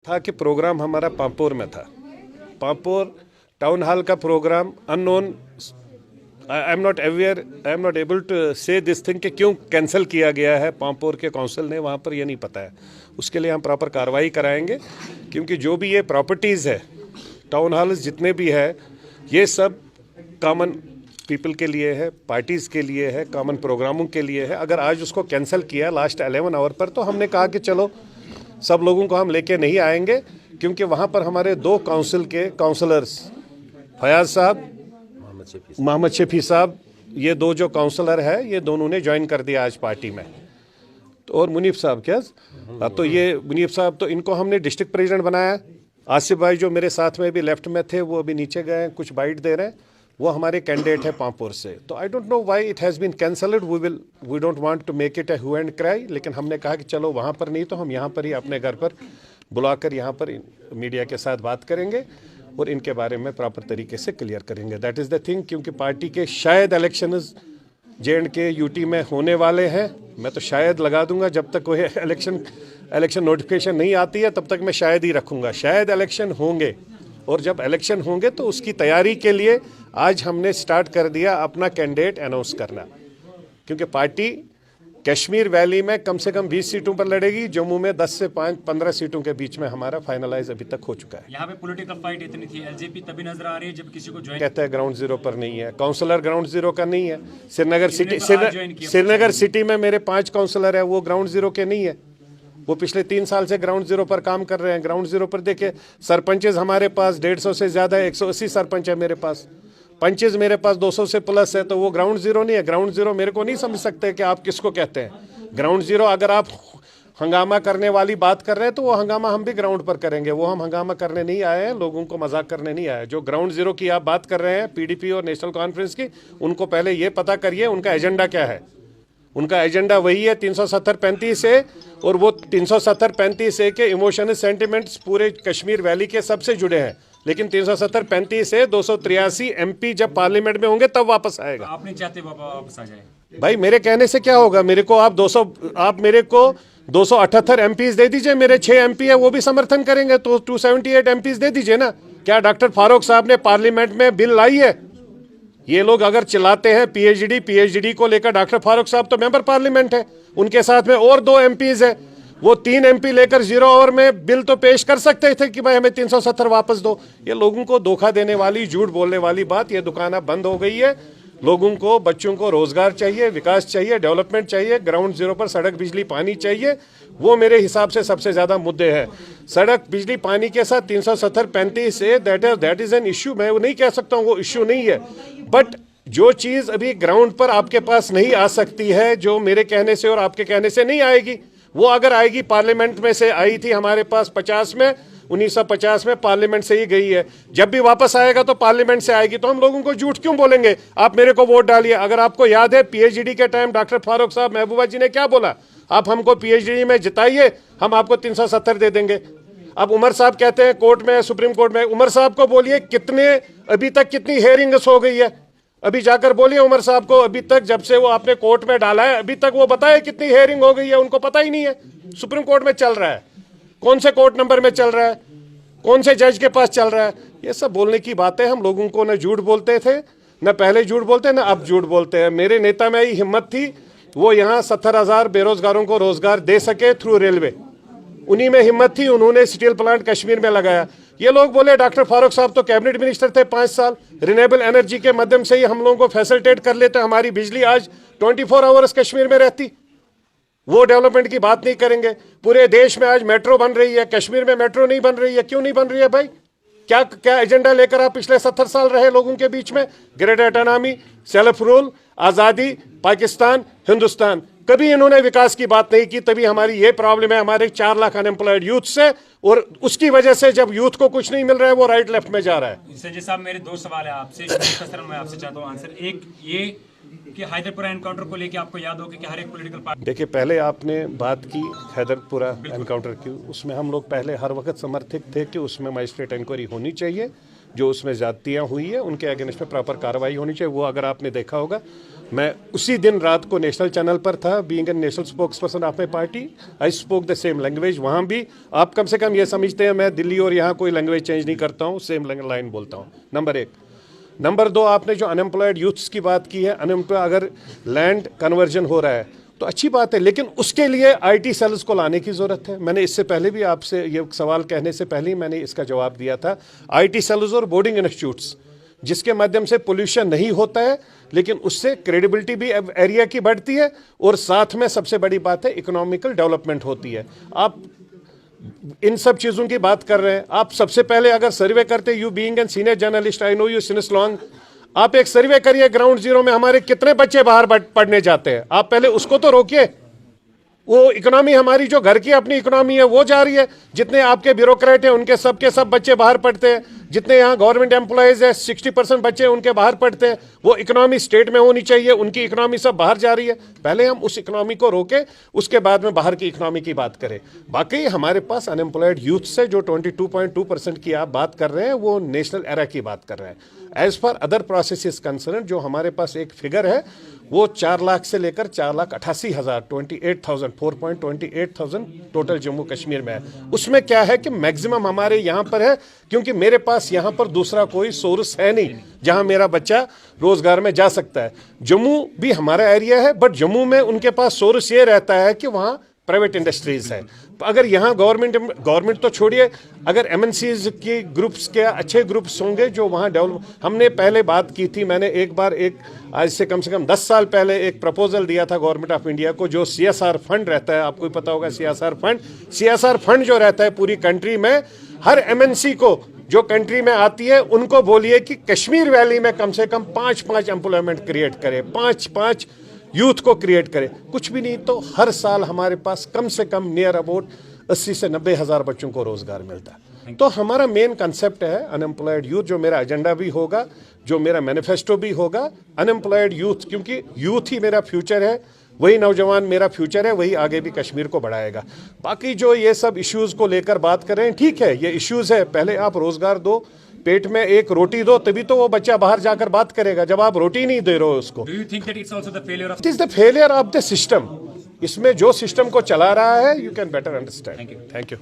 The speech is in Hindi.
था कि प्रोग्राम हमारा पांपोर में था। पांपोर टाउन हॉल का programme unknown, I am not aware, I am not able to say this thing कि क्यों कैंसिल किया गया है पांपोर के काउंसिल ने, वहाँ पर ये नहीं पता है। उसके लिए हम प्रॉपर कार्रवाई कराएंगे, क्योंकि जो भी ये प्रॉपर्टीज़ है, टाउन हॉल जितने भी है, ये सब कॉमन पीपल के लिए है, पार्टीज़ के लिए है, कॉमन प्रोग्रामों के लिए है। अगर आज उसको कैंसिल किया लास्ट 11 आवर पर, तो हमने कहा कि चलो सब लोगों को हम लेके नहीं आएंगे, क्योंकि वहाँ पर हमारे 2 काउंसिल के काउंसलर्स फयाज साहब, मोहम्मद शफी साहब, ये 2 जो काउंसलर है, ये दोनों ने ज्वाइन कर दिया आज पार्टी में। तो और मुनीफ साहब क्या, तो ये मुनीफ साहब, तो इनको हमने डिस्ट्रिक्ट प्रेसिडेंट बनाया। आसिफ भाई जो मेरे साथ में भी लेफ्ट में थे, वो अभी नीचे गए, कुछ बाइट दे रहे हैं, वो हमारे कैंडिडेट है पांपोर से। तो I don't know why it has been cancelled, we don't want to make it a hue and cry, लेकिन हमने कहा कि चलो वहाँ पर नहीं तो हम यहाँ पर ही अपने घर पर बुलाकर यहाँ पर मीडिया के साथ बात करेंगे और इनके बारे में प्रॉपर तरीके से क्लियर करेंगे। दैट इज़ द थिंग, क्योंकि पार्टी के शायद इलेक्शन J&K यूटी में होने वाले हैं। मैं तो शायद लगा दूंगा, जब तक कोई इलेक्शन नोटिफिकेशन नहीं आती है तब तक मैं शायद ही रखूंगा। शायद इलेक्शन होंगे, और जब इलेक्शन होंगे तो उसकी तैयारी के लिए आज हमने स्टार्ट कर दिया अपना कैंडिडेट अनाउंस करना, क्योंकि पार्टी कश्मीर वैली में कम से कम 20 सीटों पर लड़ेगी, जम्मू में 10 से 15 सीटों के बीच में हमारा फाइनलाइज अभी तक हो चुका है। यहाँ पे पॉलिटिकल फाइट इतनी थी, एलजेपी तभी नजर आ रही है जब किसी को ज्वाइन कहते हैं ग्राउंड जीरो पर नहीं है, काउंसलर ग्राउंड जीरो का नहीं है। श्रीनगर सिटी में मेरे 5 काउंसलर है, वो ग्राउंड जीरो के नहीं है, वो पिछले 3 साल से ग्राउंड जीरो पर काम कर रहे हैं। ग्राउंड जीरो पर देखिए, सरपंचेज हमारे पास 150 से ज़्यादा है, 180 सरपंच है मेरे पास, पंचेज मेरे पास 200 से प्लस है, तो वो ग्राउंड जीरो नहीं है। ग्राउंड जीरो मेरे को नहीं समझ सकते कि आप किसको कहते हैं ग्राउंड जीरो। अगर आप हंगामा करने वाली बात कर रहे हैं तो वो हंगामा हम भी ग्राउंड पर करेंगे, वो हम हंगामा करने नहीं आए हैं, लोगों को मजाक करने नहीं आए। जो ग्राउंड जीरो की आप बात कर रहे हैं, पीडीपी और नेशनल कॉन्फ्रेंस की, उनको पहले ये पता करिए उनका एजेंडा क्या है। उनका एजेंडा वही है 370-35 ए, और वो 370-35 ए के इमोशनल सेंटिमेंट्स पूरे कश्मीर वैली के सबसे जुड़े हैं, लेकिन 370-35 से 283 एमपी जब पार्लियामेंट में होंगे तब वापस आएगा। आप नहीं चाहते वापस आ जाए? भाई मेरे कहने से क्या होगा, मेरे को आप 278 एमपीज दे दीजिए, मेरे 6 एमपी है वो भी समर्थन करेंगे, तो 278 एमपीज दे दीजिए ना। क्या डॉक्टर फारूक साहब ने पार्लियामेंट में बिल लाई है? ये लोग अगर चिल्लाते हैं पीएचडी को लेकर, डॉक्टर फारूक साहब तो मेंबर पार्लियामेंट है, उनके साथ में और 2 एमपीज है, वो 3 एमपी लेकर 0 आवर में बिल तो पेश कर सकते थे कि भाई हमें 370 वापस दो। ये लोगों को धोखा देने वाली, झूठ बोलने वाली बात, ये दुकान अब बंद हो गई है। लोगों को, बच्चों को रोजगार चाहिए, विकास चाहिए, डेवलपमेंट चाहिए, ग्राउंड जीरो पर सड़क, बिजली, पानी चाहिए। वो मेरे हिसाब से सबसे ज्यादा मुद्दे हैं। सड़क, बिजली, पानी के साथ 370-35 say that is an issue. मैं वो नहीं कह सकता हूँ वो इश्यू नहीं है, बट जो चीज अभी ग्राउंड पर आपके पास नहीं आ सकती है, जो मेरे कहने से और आपके कहने से नहीं आएगी, वो अगर आएगी, पार्लियामेंट में से आई थी हमारे पास 50 में, 1950 में पार्लियामेंट से ही गई है, जब भी वापस आएगा तो पार्लियामेंट से आएगी। तो हम लोगों को झूठ क्यों बोलेंगे? आप मेरे को वोट डालिए। अगर आपको याद है पीएचडी के टाइम डॉक्टर फारूक साहब, महबूबा जी ने क्या बोला, आप हमको पीएचडी में जिताइए, हम आपको 370 दे देंगे। अब उमर साहब कहते हैं कोर्ट में, सुप्रीम कोर्ट में, उमर साहब को बोलिए कितने अभी तक कितनी हेयरिंग्स हो गई है, अभी जाकर बोलिए उमर साहब को, अभी तक जब से वो आपने कोर्ट में डाला है अभी तक वो बताए कितनी हेयरिंग हो गई है, उनको पता ही नहीं है। सुप्रीम कोर्ट में चल रहा है, कौन से कोर्ट नंबर में चल रहा है, कौन से जज के पास चल रहा है, ये सब बोलने की बातें। हम लोगों को न झूठ बोलते थे, न पहले झूठ बोलते, न अब झूठ बोलते हैं। मेरे नेता में ही हिम्मत थी, वो यहाँ 70,000 बेरोजगारों को रोजगार दे सके थ्रू रेलवे, उन्हीं में हिम्मत थी, उन्होंने स्टील प्लांट कश्मीर में लगाया। ये लोग बोले डॉक्टर फारूक साहब तो कैबिनेट मिनिस्टर थे 5 साल, रिन्यूएबल एनर्जी के माध्यम से ही हम लोगों को फैसिलिटेट कर लेते, हमारी बिजली आज 24 आवर्स कश्मीर में रहती। वो डेवलपमेंट की बात नहीं करेंगे। पूरे देश में आज मेट्रो बन रही है, कश्मीर में मेट्रो नहीं बन रही है, क्यों नहीं बन रही है भाई? क्या एजेंडा लेकर आप पिछले 70 साल रहे लोगों के बीच में? ग्रेटर ऑटोनॉमी, सेल्फ रूल, आज़ादी, पाकिस्तान, हिंदुस्तान, कभी इन्होंने विकास की बात नहीं की। तभी हमारी ये प्रॉब्लम है, हमारे 4 लाख अनएम्प्लॉयड यूथ से, और उसकी वजह से जब यूथ को कुछ नहीं मिल रहा है वो राइट लेफ्ट में जा रहा है। संजय साहब, मेरे 2 सवाल है आपसे, मैं आपसे चाहता हूँ आंसर। एक ये कि हैदरपुरा एनकाउंटर को लेके आपको याद होगा कि हर एक पॉलिटिकल पार्टी, देखिए पहले आपने बात की हैदरपुरा एनकाउंटर की, उसमें हम लोग पहले हर वक्त समर्थित थे कि उसमें मजिस्ट्रेट इंक्वायरी होनी चाहिए, जो उसमें ज्यादतियाँ हुई है उनके अगेंस्ट में प्रॉपर कार्रवाई होनी चाहिए। वो अगर आपने देखा होगा मैं उसी दिन रात को नेशनल चैनल पर था, being a national spokesperson of my party, I spoke the same language. वहाँ भी आप कम से कम ये समझते हैं मैं दिल्ली और यहाँ कोई लैंग्वेज चेंज नहीं करता हूँ, सेम लाइन बोलता हूँ। नंबर 1। नंबर 2, आपने जो अनएम्प्लॉयड यूथ्स की बात की है, अनएम्प्लॉय अगर लैंड कन्वर्जन हो रहा है तो अच्छी बात है, लेकिन उसके लिए आईटी सेल्स को लाने की ज़रूरत है। मैंने इससे पहले भी आपसे ये सवाल कहने से पहले ही मैंने इसका जवाब दिया था। आईटी सेल्स और बोर्डिंग इंस्टीट्यूट्स जिसके माध्यम से पोल्यूशन नहीं होता है, लेकिन उससे क्रेडिबिलिटी भी एरिया की बढ़ती है और साथ में सबसे बड़ी बात है इकोनॉमिकल डेवलपमेंट होती है। आप इन सब चीज़ों की बात कर रहे हैं। आप सबसे पहले अगर सर्वे करते, you being an senior journalist, I know you since long, आप एक सर्वे करिए ग्राउंड जीरो में हमारे कितने बच्चे बाहर पढ़ने जाते हैं। आप पहले उसको तो रोकिए। वो इकोनॉमी हमारी जो घर की अपनी इकोनॉमी है वो जा रही है। जितने आपके ब्यूरोक्रेट हैं उनके सब बच्चे बाहर पढ़ते हैं। जितने यहाँ गवर्नमेंट एम्प्लॉयज़ है 60% बच्चे उनके बाहर पढ़ते हैं। वो इकोनॉमी स्टेट में होनी चाहिए, उनकी इकोनॉमी सब बाहर जा रही है। पहले हम उस इकोनॉमी को रोके, उसके बाद में बाहर की इकोनॉमी की बात करें। बाकी हमारे पास अनएम्प्लॉयड यूथ से जो 22.2% की आप बात कर रहे हैं वो नेशनल एरा की बात कर रहे हैं। As for other process concern जो हमारे पास एक फिगर है वो 4 लाख से लेकर 4,88,000 4.28,000 टोटल जम्मू कश्मीर में है। उसमें क्या है कि मैक्सिमम हमारे यहाँ पर है, क्योंकि मेरे पास यहाँ पर दूसरा कोई सोर्स है नहीं जहाँ मेरा बच्चा रोजगार में जा सकता है। जम्मू भी हमारा एरिया है, बट जम्मू में उनके पास सोर्स ये रहता है कि वहाँ प्राइवेट इंडस्ट्रीज है। अगर यहाँ गवर्नमेंट तो छोड़िए, अगर एमएनसीज की ग्रुप्स के अच्छे ग्रुप्स होंगे जो वहाँ डेवलप, हमने पहले बात की थी, मैंने एक बार आज से कम 10 साल पहले एक प्रपोजल दिया था गवर्नमेंट ऑफ इंडिया को, जो CSR फंड रहता है, आपको भी पता होगा CSR फंड जो रहता है पूरी कंट्री में, हर MNC को जो कंट्री में आती है उनको बोलिए कि कश्मीर वैली में कम से कम 5 एम्प्लॉयमेंट क्रिएट करे, 5 यूथ को क्रिएट करे। कुछ भी नहीं तो हर साल हमारे पास कम से कम नियर अबाउट 80 से 90 हज़ार बच्चों को रोजगार मिलता है। तो हमारा मेन कंसेप्ट है अनएम्प्लॉयड यूथ, जो मेरा एजेंडा भी होगा, जो मेरा मैनिफेस्टो भी होगा, अनएम्प्लॉयड यूथ, क्योंकि यूथ ही मेरा फ्यूचर है, वही नौजवान मेरा फ्यूचर है, वही आगे भी कश्मीर को बढ़ाएगा। बाकी जो ये सब इश्यूज़ को लेकर बात कर रहे हैं, ठीक है, ये इश्यूज़ है, पहले आप रोजगार दो, पेट में एक रोटी दो, तभी तो वो बच्चा बाहर जाकर बात करेगा। जब आप रोटी नहीं दे रहे हो उसको, Do you think that it's also the failure of? It is the failure of the system. इसमें जो सिस्टम को चला रहा है, you can better understand. Thank you.